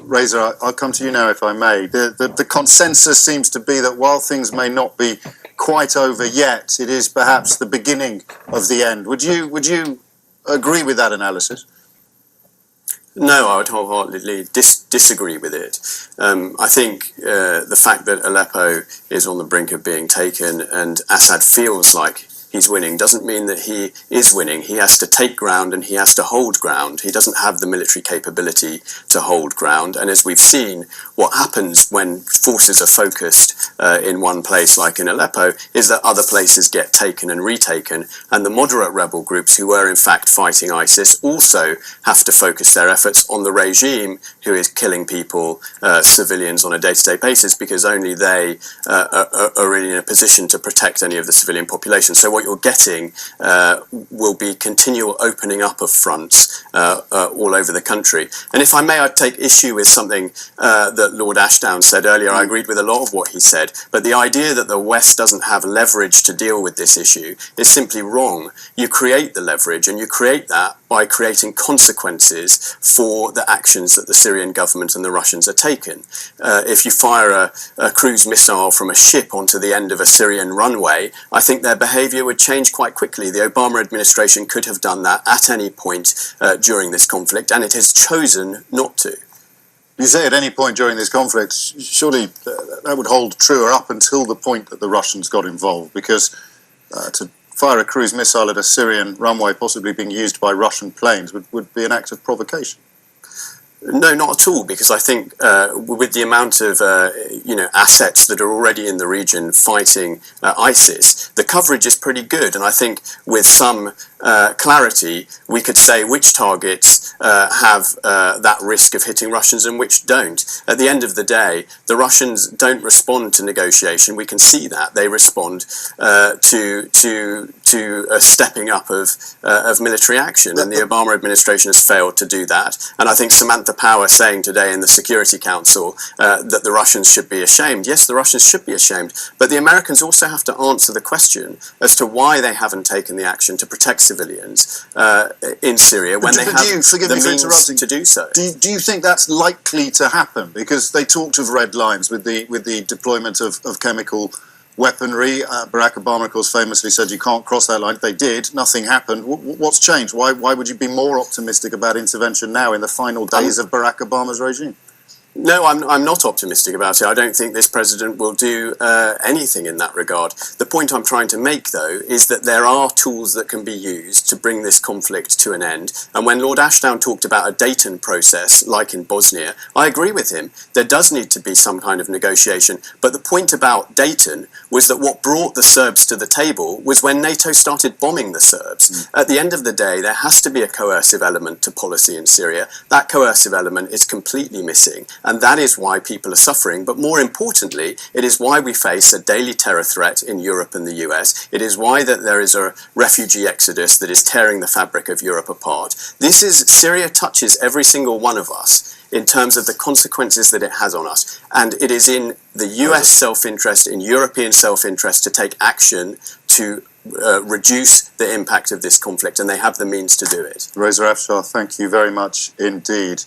Reza, I'll come to you now, if I may. The consensus seems to be that while things may not be quite over yet, it is perhaps the beginning of the end. Would you agree with that analysis? No, I would wholeheartedly disagree with it. I think the fact that Aleppo is on the brink of being taken and Assad feels like he's winning doesn't mean that he is winning. He has to take ground and he has to hold ground. He doesn't have the military capability to hold ground. And as we've seen, what happens when forces are focused in one place, like in Aleppo, is that other places get taken and retaken. And the moderate rebel groups who were in fact fighting ISIS also have to focus their efforts on the regime who is killing people, civilians, on a day-to-day basis, because only they are really in a position to protect any of the civilian population. So what you're getting will be continual opening up of fronts all over the country. And if I may, I'd take issue with something that Lord Ashdown said earlier. I agreed with a lot of what he said, but the idea that the West doesn't have leverage to deal with this issue is simply wrong. You create the leverage, and you create that by creating consequences for the actions that the Syrian government and the Russians are taking. If you fire a cruise missile from a ship onto the end of a Syrian runway, I think their behavior would change quite quickly. The Obama administration could have done that at any point during this conflict, and it has chosen not to. You say at any point during this conflict, surely that would hold truer up until the point that the Russians got involved, because to fire a cruise missile at a Syrian runway possibly being used by Russian planes would be an act of provocation. No, not at all, because I think with the amount of assets that are already in the region fighting ISIS, the coverage is pretty good. And I think with some clarity, we could say which targets have that risk of hitting Russians and which don't. At the end of the day, the Russians don't respond to negotiation. We can see that. They respond to a stepping up of military action, and the Obama administration has failed to do that. And I think Samantha Power saying today in the Security Council that the Russians should be ashamed. Yes, the Russians should be ashamed, but the Americans also have to answer the question as to why they haven't taken the action to protect civilians in Syria when they have the means to do so. Do you think that's likely to happen? Because they talked of red lines with the deployment of chemical weaponry. Barack Obama, of course, famously said you can't cross that line. They did. Nothing happened. What's changed? Why would you be more optimistic about intervention now in the final days of Barack Obama's regime? No, I'm not optimistic about it. I don't think this president will do anything in that regard. The point I'm trying to make, though, is that there are tools that can be used to bring this conflict to an end. And when Lord Ashdown talked about a Dayton process, like in Bosnia, I agree with him. There does need to be some kind of negotiation. But the point about Dayton was that what brought the Serbs to the table was when NATO started bombing the Serbs. At the end of the day, there has to be a coercive element to policy in Syria. That coercive element is completely missing. And that is why people are suffering. But more importantly, it is why we face a daily terror threat in Europe and the US. It is why that there is a refugee exodus that is tearing the fabric of Europe apart. Syria touches every single one of us in terms of the consequences that it has on us. And it is in the US self-interest, in European self-interest, to take action to reduce the impact of this conflict, and they have the means to do it. Reza Afshar, thank you very much indeed.